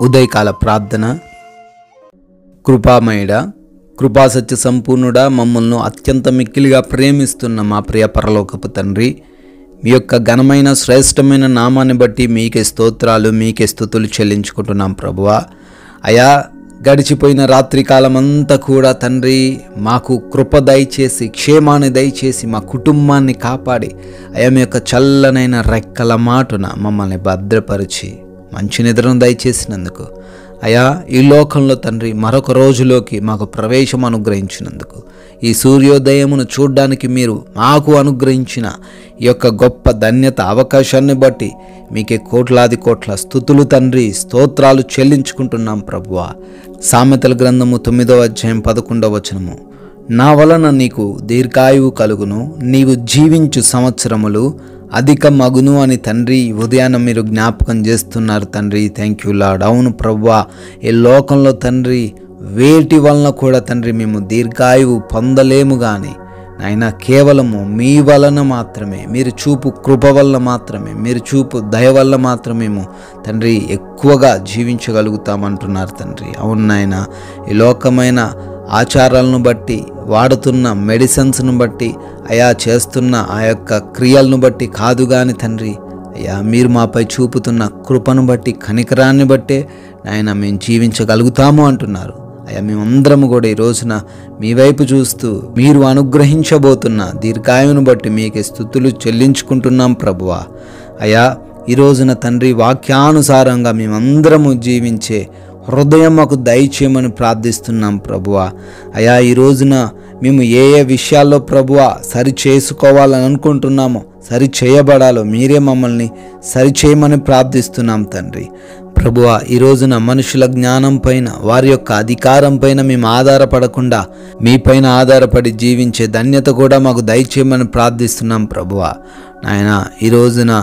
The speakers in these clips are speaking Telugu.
ఉదయకాల ప్రార్థన. కృపామయుడా, కృపాసత్య సంపూర్ణుడా, మమ్మల్ని అత్యంత మిక్కిలిగా ప్రేమిస్తున్న మా ప్రియ పరలోకపు తండ్రి, మీ యొక్క ఘనమైన శ్రేష్టమైన నామాన్ని బట్టి మీకే స్తోత్రాలు, మీకే స్తుతులు చెల్లించుకుంటున్నాం ప్రభువా. అయా, గడిచిపోయిన రాత్రికాలం అంతా కూడా తండ్రి మాకు కృప దయచేసి, క్షేమాన్ని దయచేసి, మా కుటుంబాన్ని కాపాడి అయా మీ యొక్క చల్లనైన రెక్కల మాటున మమ్మల్ని భద్రపరిచి మంచి నిద్రను దయచేసినందుకు, అయా ఈ లోకంలో తండ్రి మరొక రోజులోకి మాకు ప్రవేశం అనుగ్రహించినందుకు, ఈ సూర్యోదయమును చూడ్డానికి మీరు మాకు అనుగ్రహించిన ఈ యొక్క గొప్ప ధన్యత అవకాశాన్ని బట్టి మీకే కోట్లాది కోట్ల స్తుతులు తండ్రి, స్తోత్రాలు చెల్లించుకుంటున్నాం ప్రభువా. సామెతల గ్రంథము 9వ అధ్యాయం 11వ వచనము, నా వలన నీకు దీర్ఘాయువు కలుగును, నీవు జీవించు సంవత్సరములు అధిక మగును అని తండ్రి ఉదయాన్న మీరు జ్ఞాపకం చేస్తున్నారు తండ్రి. Thank you lord. అవును ప్రభువా, ఈ లోకంలో తండ్రి వేటి వలన కూడా తండ్రి మేము దీర్ఘాయువు పొందలేము, కానీ నాయన కేవలము మీ వలన మాత్రమే, మీరు చూపు కృప వల్ల మాత్రమే, మీరు చూపు దయ వల్ల మాత్రమే మేము తండ్రి ఎక్కువగా జీవించగలుగుతామంటున్నారు తండ్రి. అవును నాయన, ఈ లోకమైన ఆచారాలను బట్టి, వాడుతున్న మెడిసిన్స్ను బట్టి, అయా చేస్తున్న ఆ యొక్క క్రియలను బట్టి కాదు కానీ తండ్రి, అయ్యా మీరు మాపై చూపుతున్న కృపను బట్టి, కనికరాన్ని బట్టే నాయన మేము జీవించగలుగుతాము అంటున్నారు. అయ్యా మేమందరము కూడా ఈ రోజున మీ వైపు చూస్తూ మీరు అనుగ్రహించబోతున్న దీర్ఘాయువును బట్టి మీకే స్తుతులు చెల్లించుకుంటున్నాం ప్రభువా. అయ్యా ఈ రోజున తండ్రి వాక్యానుసారంగా మేమందరము జీవించే హృదయం మాకు దయచేయమని ప్రార్థిస్తున్నాం ప్రభువా. అయా ఈ రోజున మేము ఏ విషయాల్లో ప్రభువా సరి చేసుకోవాలని అనుకుంటున్నామో, సరి చేయబడాలో మీరే మమ్మల్ని సరిచేయమని ప్రార్థిస్తున్నాం తండ్రి. ప్రభువా ఈ రోజున మనుషుల జ్ఞానం పైన, వారి యొక్క అధికారం పైన మేము ఆధారపడకుండా మీపైన ఆధారపడి జీవించే ధన్యత కూడా మాకు దయచేయమని ప్రార్థిస్తున్నాం ప్రభువా. నాయన ఈ రోజున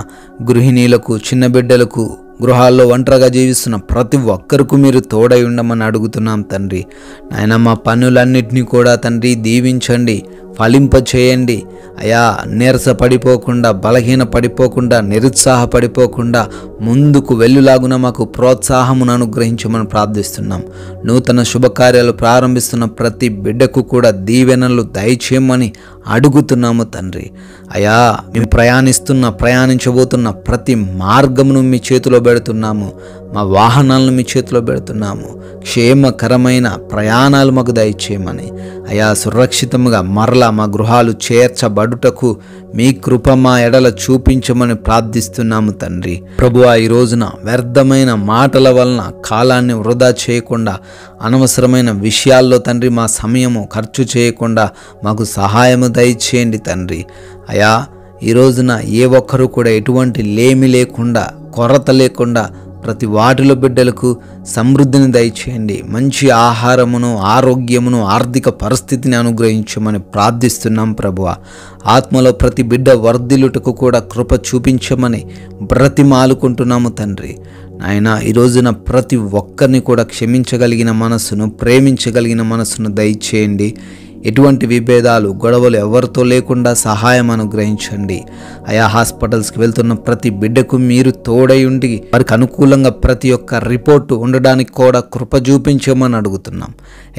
గృహిణీలకు, చిన్న బిడ్డలకు, గృహాల్లో ఒంటరిగా జీవిస్తున్న ప్రతి ఒక్కరికి మీరు తోడై ఉండమని అడుగుతున్నాం తండ్రి. నాయన మా పనులన్నింటినీ కూడా తండ్రి దీవించండి, ఫలింప చేయండి. అయా నీరస పడిపోకుండా, బలహీన పడిపోకుండా, నిరుత్సాహపడిపోకుండా ముందుకు వెళ్ళులాగున మాకు ప్రోత్సాహమును అనుగ్రహించమని ప్రార్థిస్తున్నాం. నూతన శుభకార్యాలు ప్రారంభిస్తున్న ప్రతి బిడ్డకు కూడా దీవెనలు దయచేయమని అడుగుతున్నాము తండ్రి. అయా మేము ప్రయాణించబోతున్న ప్రతి మార్గమును మీ చేతిలో పెడుతున్నాము, మా వాహనాలను మీ చేతిలో పెడుతున్నాము. క్షేమకరమైన ప్రయాణాలు మాకు దయచేయమని, అయా సురక్షితంగా మరలా మా గృహాలు చేర్చబడుటకు మీ కృప మా ఎడల చూపించమని ప్రార్థిస్తున్నాము తండ్రి. ప్రభువా ఈ రోజున వ్యర్థమైన మాటల వలన కాలాన్ని వృధా చేయకుండా, అనవసరమైన విషయాల్లో తండ్రి మా సమయము ఖర్చు చేయకుండా మాకు సహాయము దయచేయండి తండ్రి. అయా ఈ రోజున ఏ ఒక్కరూ కూడా ఎటువంటి లేమి లేకుండా, కొరత లేకుండా ప్రతి వాటిలో బిడ్డలకు సమృద్ధిని దయచేయండి. మంచి ఆహారమును, ఆరోగ్యమును, ఆర్థిక పరిస్థితిని అనుగ్రహించమని ప్రార్థిస్తున్నాం ప్రభువా. ఆత్మలో ప్రతి బిడ్డ వర్ధిల్లుటకు కూడా కృప చూపించమని బ్రతిమాలుకుంటున్నాము తండ్రి. నాయన ఈ రోజున ప్రతి ఒక్కరిని కూడా క్షమించగలిగిన మనస్సును, ప్రేమించగలిగిన మనస్సును దయచేయండి. ఎటువంటి విభేదాలు, గొడవలు ఎవరితో లేకుండా సహాయం అనుగ్రహించండి. అయా హాస్పిటల్స్కి వెళ్తున్న ప్రతి బిడ్డకు మీరు తోడై ఉండి వారికి అనుకూలంగా ప్రతి ఒక్క రిపోర్టు ఉండడానికి కూడా కృప చూపించమని అడుగుతున్నాం.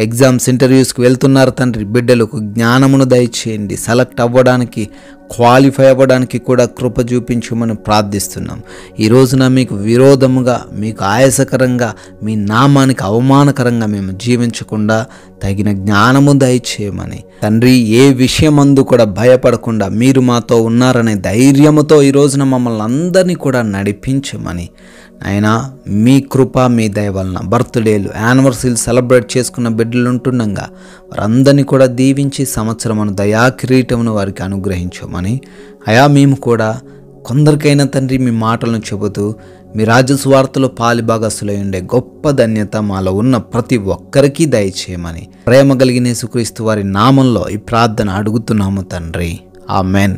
ఎగ్జామ్స్, ఇంటర్వ్యూస్కి వెళ్తున్నారు తండ్రి, బిడ్డలకు జ్ఞానమును దయచేయండి. సెలెక్ట్ అవ్వడానికి, క్వాలిఫై అవ్వడానికి కూడా కృప చూపించమని ప్రార్థిస్తున్నాం. ఈ రోజున మీకు విరోధముగా, మీకు ఆయాసకరంగా, మీ నామానికి అవమానకరంగా మేము జీవించకుండా తగిన జ్ఞానము దయచేయమని తండ్రి, ఏ విషయమందు కూడా భయపడకుండా మీరు మాతో ఉన్నారనే ధైర్యముతో ఈ రోజున మమ్మల్ని అందరినీ కూడా నడిపించమని, అయినా మీ కృప, మీ దయ వలన బర్త్డేలు, యానివర్సరీలు సెలబ్రేట్ చేసుకున్న బిడ్డలు ఉంటుండగా వారందరినీ కూడా దీవించి సంవత్సరమును దయా కిరీటమును వారికి అనుగ్రహించమని, అయా మేము కూడా కొందరికైనా తండ్రి మీ మాటలను చెబుతూ మీ రాజ్య సువార్తలో పాలిభాగస్తులై ఉండే గొప్ప ధన్యత మాలో ఉన్న ప్రతి ఒక్కరికి దయచేయమని ప్రేమ కలిగిన యేసుక్రీస్తు వారి నామంలో ఈ ప్రార్థన అడుగుతున్నాము తండ్రి. ఆమెన్.